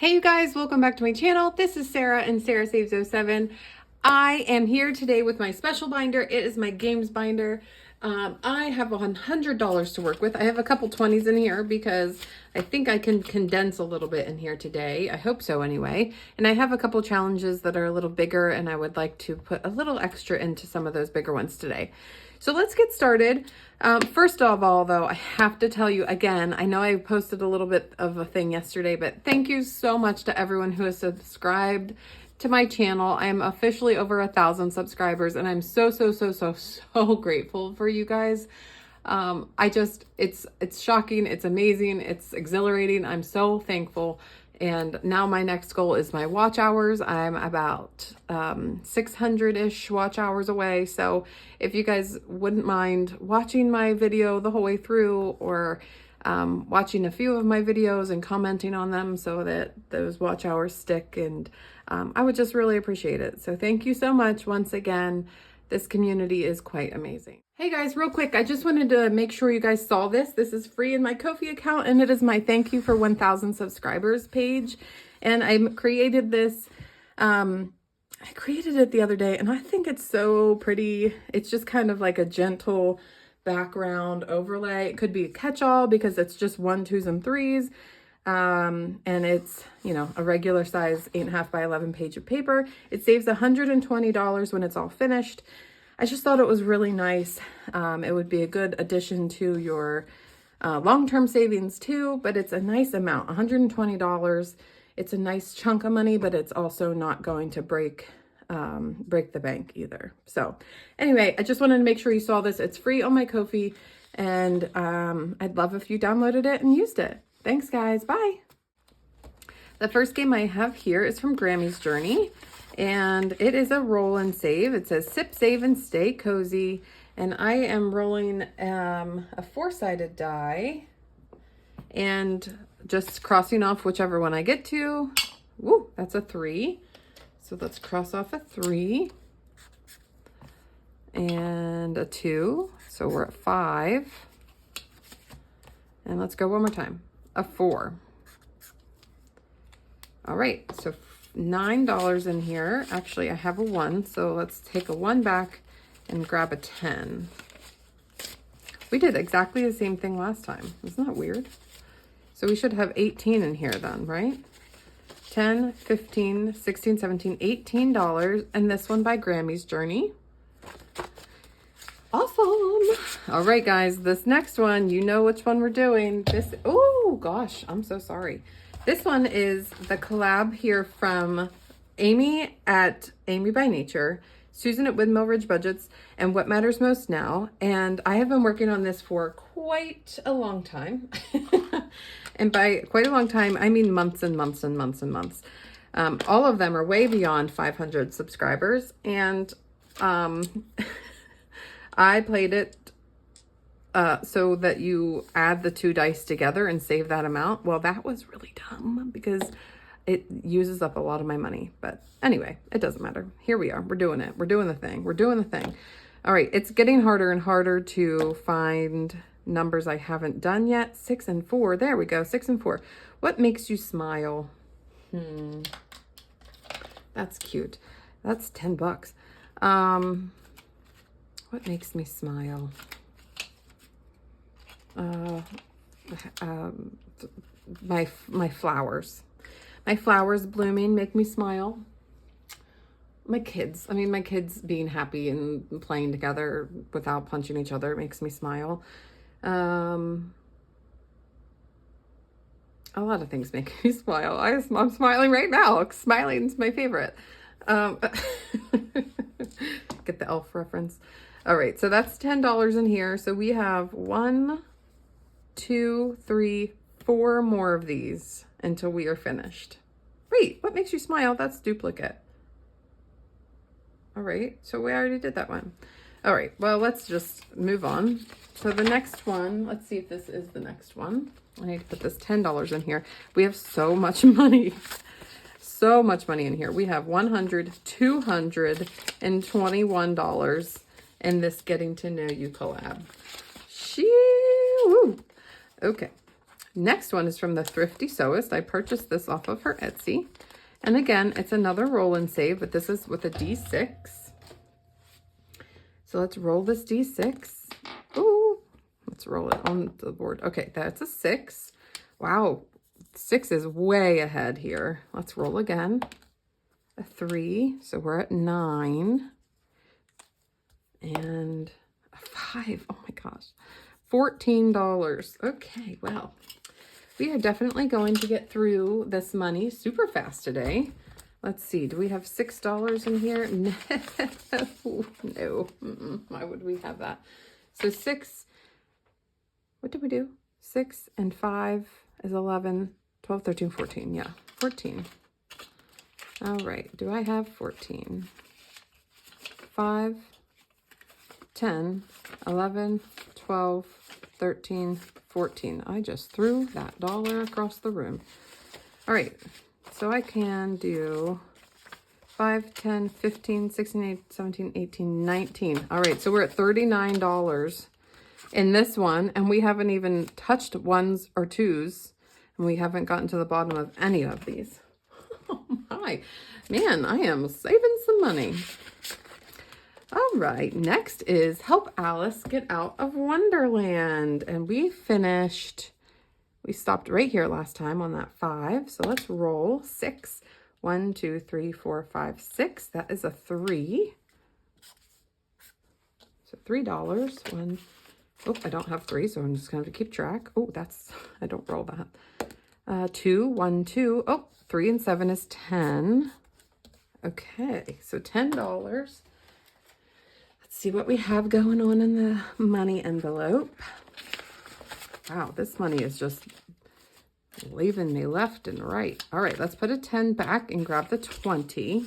Hey you guys, welcome back to my channel. This is Sarah and Sarah Saves 07. I am here today with my special binder. It is my games binder. I have $100 to work with. I have a couple 20s in here because I think I can condense a little bit in here today. I hope so anyway. And I have a couple challenges that are a little bigger and I would like to put a little extra into some of those bigger ones today. So let's get started. First of all, though, I have to tell you again, I know I posted a little bit of a thing yesterday, but thank you so much to everyone who has subscribed to my channel. I am officially over 1,000 subscribers and I'm so grateful for you guys. It's shocking. It's amazing. It's exhilarating. I'm so thankful. And now my next goal is my watch hours. I'm about 600-ish watch hours away. So if you guys wouldn't mind watching my video the whole way through or watching a few of my videos and commenting on them so that those watch hours stick, and I would just really appreciate it. So thank you so much once again. This community is quite amazing. Hey guys, real quick, I just wanted to make sure you guys saw this. This is free in my Ko-fi account and it is my thank you for 1,000 subscribers page. And I created this, I created it the other day and I think it's so pretty. It's just kind of like a gentle background overlay. It could be a catch-all because it's just 1, 2s, and 3s. And it's, you know, a regular size 8.5 by 11 page of paper. It saves $120 when it's all finished. I just thought it was really nice. It would be a good addition to your long-term savings too, but it's a nice amount, $120. It's a nice chunk of money, but it's also not going to break the bank either. So anyway, I just wanted to make sure you saw this. It's free on my Ko-fi, and I'd love if you downloaded it and used it. Thanks guys, bye. The first game I have here is from Grammy's Journey, and it is a roll and save. It says sip, save, and stay cozy. And I am rolling a 4-sided die and just crossing off whichever one I get to. Woo, that's a 3. So let's cross off a 3 and a 2. So we're at 5. And let's go one more time. A 4. All right, so $9 in here. Actually, I have a 1, so let's take a 1 back and grab a 10. We did exactly the same thing last time. Isn't that weird? So we should have 18 in here then, right? 10, 15, 16, 17, $18. And this one by Grammy's Journey. Awesome. All right, guys, this next one, you know which one we're doing. This, oh gosh, I'm so sorry. This one is the collab here from Amy at Amy by Nature, Susan at Windmill Ridge Budgets, and What Matters Most Now. And I have been working on this for quite a long time. And by quite a long time, I mean months and months and months and months. All of them are way beyond 500 subscribers. And I played it so that you add the 2 dice together and save that amount. Well, that was really dumb because it uses up a lot of my money. But anyway, it doesn't matter. Here we are. We're doing it. We're doing the thing. We're doing the thing. All right. It's getting harder and harder to find numbers I haven't done yet. 6 and 4. There we go. 6 and 4. What makes you smile? That's cute. That's $10. What makes me smile? My flowers. My flowers blooming make me smile. My kids being happy and playing together without punching each other makes me smile. A lot of things make me smile. I'm smiling right now. Smiling's my favorite. Get the elf reference. All right, so that's $10 in here. So we have 1, 2, 3, 4 more of these until we are finished. Wait, what makes you smile? That's duplicate. All right, so we already did that one. All right, well, let's just move on. So the next one, let's see if this is the next one. I need to put this $10 in here. We have so much money. So much money in here. We have $100, $200, and $21 in this Getting to Know You collab. Woo. Okay, Next one is from the Thrifty Sewist. I purchased this off of her Etsy. And again, it's another roll and save, but this is with a D6. So let's roll this D6. Ooh, let's roll it on the board. Okay, that's a 6. Wow, 6 is way ahead here. Let's roll again. A 3, so we're at 9. And a 5, oh my gosh, $14. Okay, well, we are definitely going to get through this money super fast today. Let's see, do we have $6 in here? No, no. Why would we have that? So 6, what did we do? 6 and 5 is 11, 12, 13, 14. Yeah, 14. All right, do I have 14? 5, 10, 11, 12, 13, 14. I just threw that dollar across the room. All right, so I can do 5, 10, 15, 16, 18, 17, 18, 19. All right, so we're at $39 in this one, and we haven't even touched ones or twos, and we haven't gotten to the bottom of any of these. Oh my, man, I am saving some money. All right, next is Help Alice Get Out of Wonderland. And we stopped right here last time on that 5. So let's roll 6. 1, 2, 3, 4, 5, 6. That is a 3. So $3. One. Oh, I don't have 3, so I'm just going to keep track. Oh, I don't roll that. 2, 1, 2. Oh, 3 and 7 is 10. Okay, so $10. See what we have going on in the money envelope. Wow, this money is just leaving me left and right. All right, let's put a 10 back and grab the 20.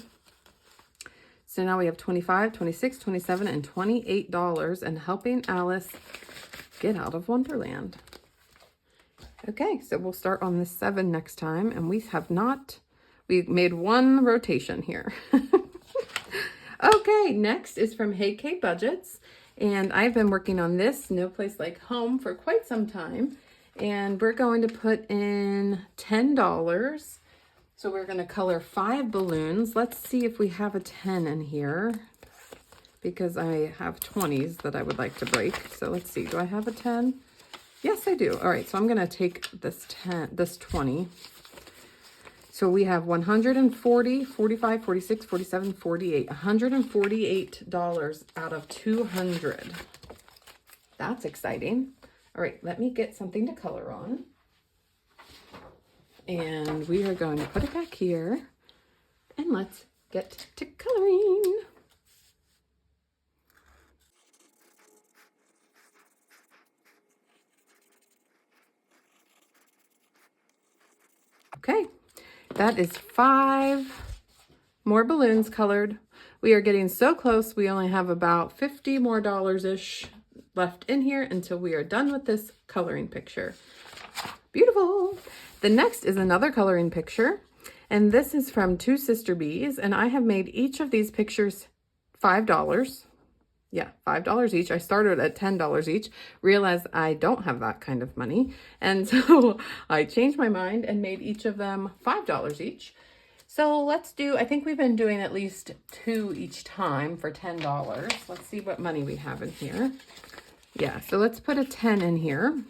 So now we have 25, 26, 27, and $28 and helping Alice get out of Wonderland. Okay, so we'll start on the 7 next time, and we made one rotation here. Okay, next is from Hey K Budgets, and I've been working on this No Place Like Home for quite some time, and we're going to put in $10. So we're going to color 5 balloons. Let's see if we have a 10 in here, because I have 20s that I would like to break. So let's see, do I have a 10? Yes, I do. All right, so I'm going to take this 20. So we have 140, 45, 46, 47, 48, $148 out of 200. That's exciting. All right, let me get something to color on. And we are going to put it back here. And let's get to coloring. Okay. That is 5 more balloons colored. We are getting so close. We only have about $50 more-ish left in here until we are done with this coloring picture. Beautiful. The next is another coloring picture, and this is from Two Sister Bees, and I have made each of these pictures $5. Yeah, $5 each. I started at $10 each, realized I don't have that kind of money. And so I changed my mind and made each of them $5 each. So let's do, I think we've been doing at least 2 each time for $10. Let's see what money we have in here. Yeah, so let's put a 10 in here.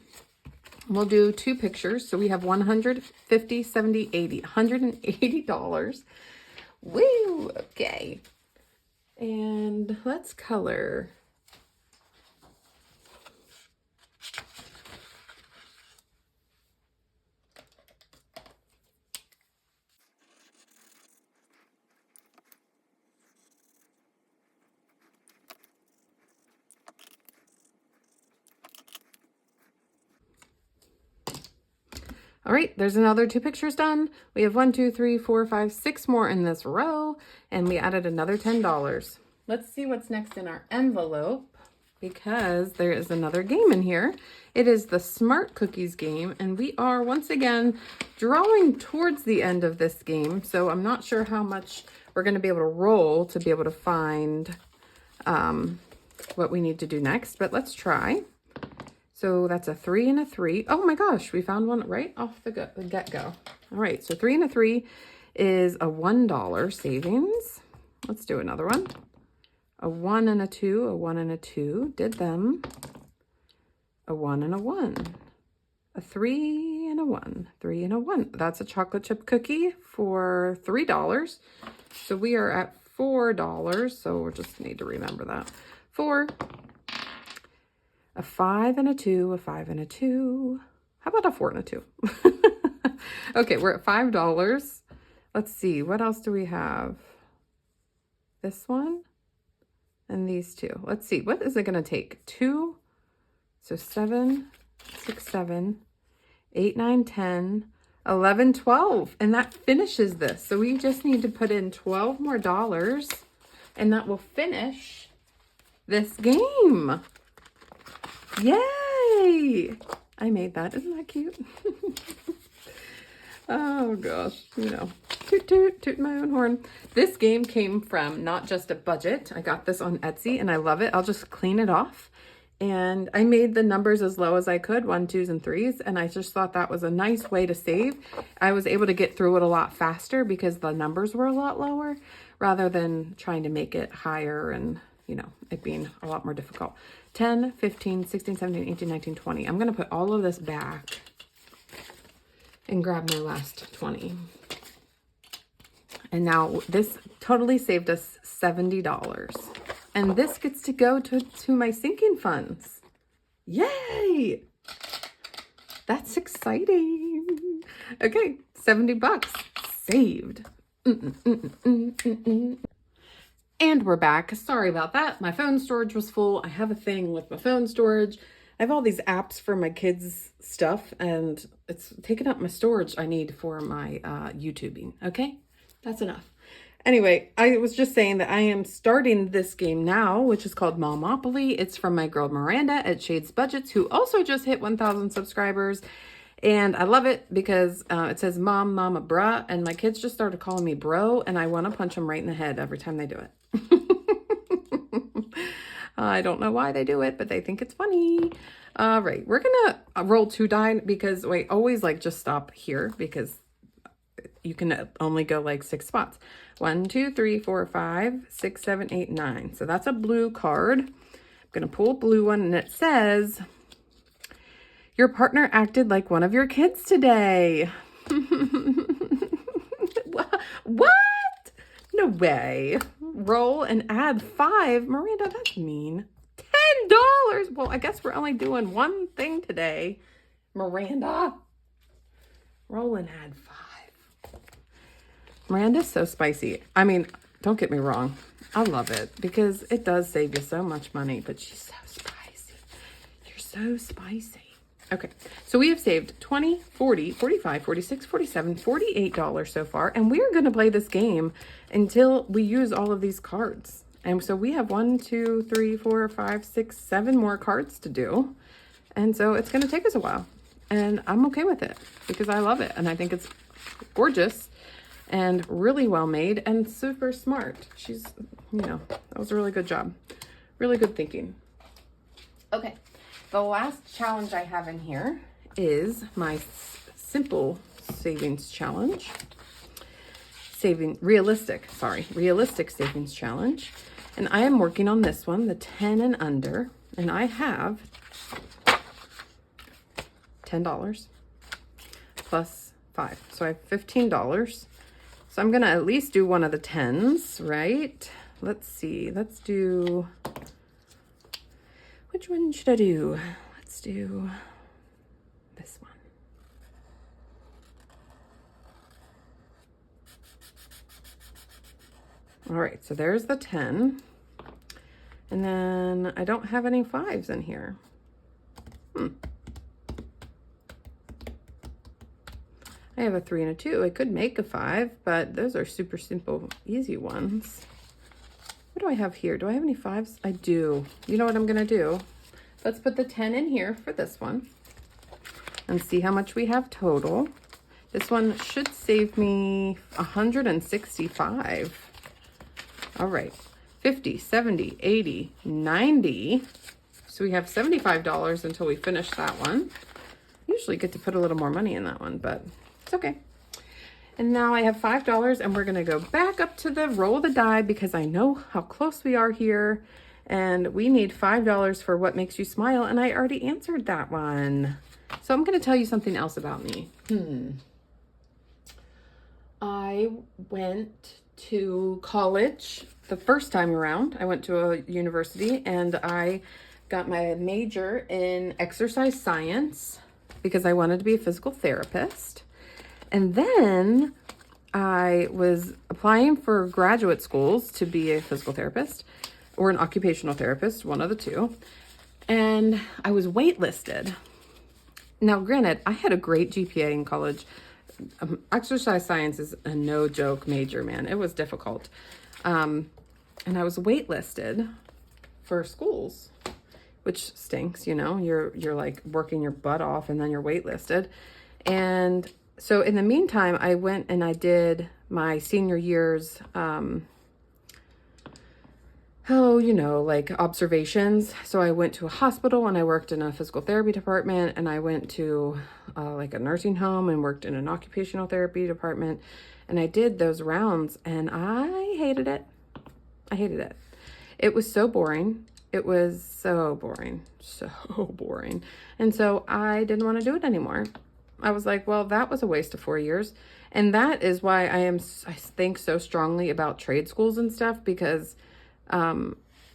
We'll do 2 pictures. So we have 150, 70, 80, $180. Woo, okay. And let's color. All right, there's another 2 pictures done. We have 1, 2, 3, 4, 5, 6 more in this row, and we added another $10. Let's see what's next in our envelope, because there is another game in here. It is the Smart Cookies game, and we are once again drawing towards the end of this game, so I'm not sure how much we're going to be able to roll to be able to find what we need to do next, but let's try. So that's a 3 and a 3. Oh my gosh, we found one right off the get-go. All right, so 3 and a 3 is a $1 savings. Let's do another one. A 1 and a 2, a 1 and a 2, did them. A 1 and a 1. A 3 and a 1, 3 and a 1. That's a chocolate chip cookie for $3. So we are at $4. So we'll just need to remember that. 4. A 5 and a 2, a 5 and a 2. How about a 4 and a 2? Okay, we're at $5. Let's see, what else do we have? This one and these two. Let's see, what is it going to take? 2, so 7, 6, 7, 8, 9, 10, 11, 12. And that finishes this. So we just need to put in $12 more, and that will finish this game. Yay! I made that. Isn't that cute? Oh gosh, you know, toot toot, toot my own horn. This game came from Not Just a Budget. I got this on Etsy and I love it. I'll just clean it off. And I made the numbers as low as I could, 1s, 2s, and 3s. And I just thought that was a nice way to save. I was able to get through it a lot faster because the numbers were a lot lower rather than trying to make it higher and, you know, it being a lot more difficult. 10, 15, 16, 17, 18, 19, 20. I'm going to put all of this back and grab my last 20. And now this totally saved us $70. And this gets to go to my sinking funds. Yay! That's exciting. Okay, $70 saved. And we're back. Sorry about that. My phone storage was full. I have a thing with my phone storage. I have all these apps for my kids' stuff, and it's taking up my storage I need for my YouTubing. Okay, that's enough. Anyway, I was just saying that I am starting this game now, which is called Momopoly. It's from my girl Miranda at Shades Budgets, who also just hit 1,000 subscribers. And I love it because it says mom, mama, bruh, and my kids just started calling me bro, and I want to punch them right in the head every time they do it. I don't know why they do it, but they think it's funny. All right, we're gonna roll 2 die because wait, always like just stop here because you can only go like 6 spots. 1, 2, 3, 4, 5, 6, 7, 8, 9. So that's a blue card. I'm gonna pull a blue one, and it says, your partner acted like one of your kids today. What? No way. Roll and add 5. Miranda, that's mean. $10. Well, I guess we're only doing one thing today. Miranda. Roll and add 5. Miranda's so spicy. I mean, don't get me wrong. I love it because it does save you so much money, but she's so spicy. You're so spicy. Okay, so we have saved $20, $40, $45, $46, $47, $48 so far, and we're going to play this game until we use all of these cards. And so we have 1, 2, 3, 4, 5, 6, 7 more cards to do, and so it's going to take us a while, and I'm okay with it because I love it, and I think it's gorgeous and really well made and super smart. She's, you know, that was a really good job, really good thinking. Okay. The last challenge I have in here is my simple savings challenge. Realistic savings challenge. And I am working on this one, the 10 and under. And I have $10 plus 5. So I have $15. So I'm going to at least do one of the 10s, right? Let's see. Let's do... Which one should I do? Let's do this one. All right, so there's the 10. And then I don't have any 5s in here. I have a 3 and a 2. I could make a 5, but those are super simple, easy ones. What do I have here? Do I have any 5s? I do. You know what I'm going to do? Let's put the 10 in here for this one and see how much we have total. This one should save me $165. All right. 50, 70, 80, 90. So we have $75 until we finish that one. Usually get to put a little more money in that one, but it's okay. And now I have $5 and we're gonna go back up to the roll of the die because I know how close we are here. And we need $5 for what makes you smile. And I already answered that one. So I'm gonna tell you something else about me. I went to college the first time around. I went to a university and I got my major in exercise science because I wanted to be a physical therapist. And then I was applying for graduate schools to be a physical therapist or an occupational therapist, one of the two. And I was waitlisted. Now, granted, I had a great GPA in college. Exercise science is a no joke major, man. It was difficult. And I was waitlisted for schools, which stinks, you know, you're like working your butt off and then you're waitlisted. And so in the meantime, I went and I did my senior year's, like observations. So I went to a hospital and I worked in a physical therapy department, and I went to like a nursing home and worked in an occupational therapy department. And I did those rounds and I hated it. I hated it. It was so boring. It was so boring, so boring. And so I didn't want to do it anymore. I was like, well, that was a waste of 4 years. And that is why I think so strongly about trade schools and stuff, because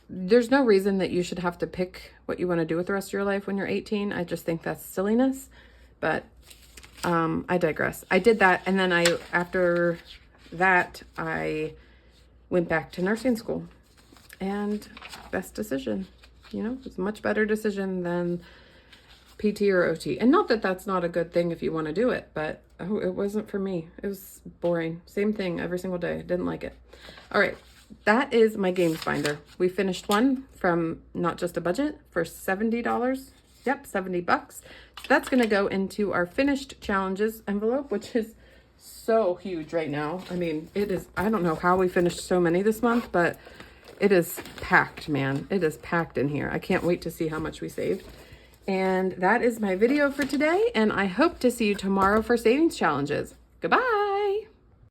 there's no reason that you should have to pick what you want to do with the rest of your life when you're 18. I just think that's silliness, but I digress. I did that, and then after that, I went back to nursing school, and best decision, you know, it's a much better decision than PT or OT. And not that that's not a good thing if you want to do it, but it wasn't for me. It was boring. Same thing every single day. Didn't like it. All right. That is my games binder. We finished one from Not Just a Budget for $70. Yep, $70. So that's going to go into our finished challenges envelope, which is so huge right now. I mean, it is, I don't know how we finished so many this month, but it is packed, man. It is packed in here. I can't wait to see how much we saved. And that is my video for today, and I hope to see you tomorrow for savings challenges. Goodbye.